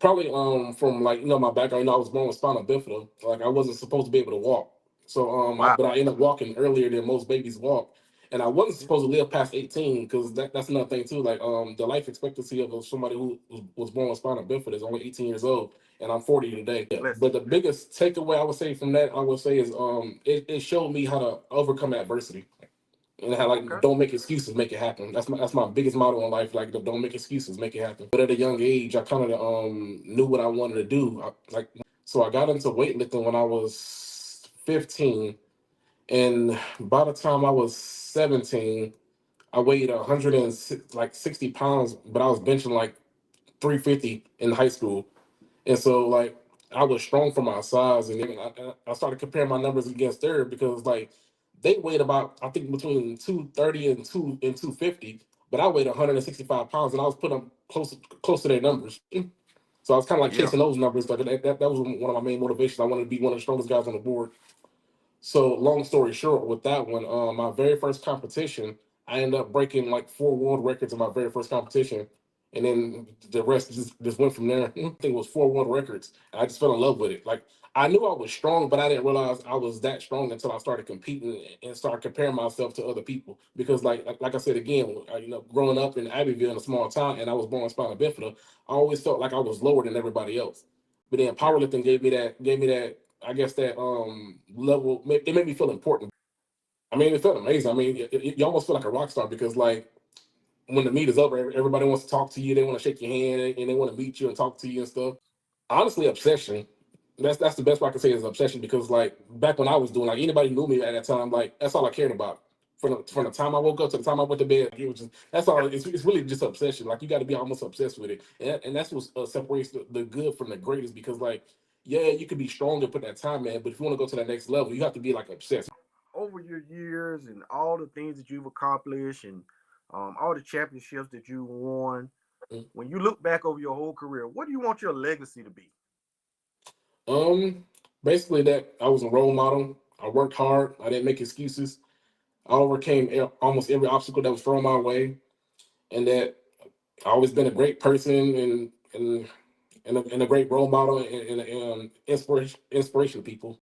Probably from like my background. I was born with spina bifida. Like I wasn't supposed to be able to walk. So Wow. but I ended up walking earlier than most babies walk. And I wasn't supposed to live past 18 because that's another thing too. Like the life expectancy of somebody who was born with spina bifida is only 18 years old, and I'm 40 today. Yeah. Bless. But the biggest takeaway I would say from that, I would say, is it showed me how to overcome adversity. And how, like, Okay. don't make excuses, make it happen. That's my biggest motto in life. Like, don't make excuses, make it happen. But at a young age, I kind of knew what I wanted to do. So I got into weightlifting when I was 15, and by the time I was 17, I weighed 160 pounds, but I was benching like 350 in high school. And so, like, I was strong for my size, and then I started comparing my numbers against theirs because, like, they weighed about, I think, between 230 and 250, but I weighed 165 pounds, and I was putting them close to their numbers. So I was kind of like Yeah. chasing those numbers. Like that was one of my main motivations. I wanted to be one of the strongest guys on the board. So long story short, with that one, my very first competition, I ended up breaking like 4 world records in my very first competition, and then the rest just went from there. I think it was 4 world records. And I just fell in love with it. Like I knew I was strong, but I didn't realize I was that strong until I started competing and started comparing myself to other people. Because like I said again, growing up in Abbeville in a small town, and I was born with spina bifida, I always felt like I was lower than everybody else. But then Yeah. powerlifting gave me that I guess that level. It made me feel important. I mean, it felt amazing. I mean, you almost feel like a rock star because, like, when the meet is over, everybody wants to talk to you. They want to shake your hand and they want to meet you and talk to you and stuff. Honestly, obsession. That's the best way I can say is obsession because, like, back when I was doing, like, anybody who knew me at that time, like, that's all I cared about. From the time I woke up to the time I went to bed, it was just that's all. It's really just obsession. Like, you got to be almost obsessed with it, and that's what separates the good from the greatest. Because, like, yeah, you could be strong and put that time in, but if you want to go to that next level, you have to be like obsessed. Over your years and all the things that you've accomplished and all the championships that you won, when you look back over your whole career, what do you want your legacy to be? Um, Basically that I was a role model. I worked hard. I didn't make excuses. I overcame almost every obstacle that was thrown my way, and that I always been a great person and a great role model and inspiration to people.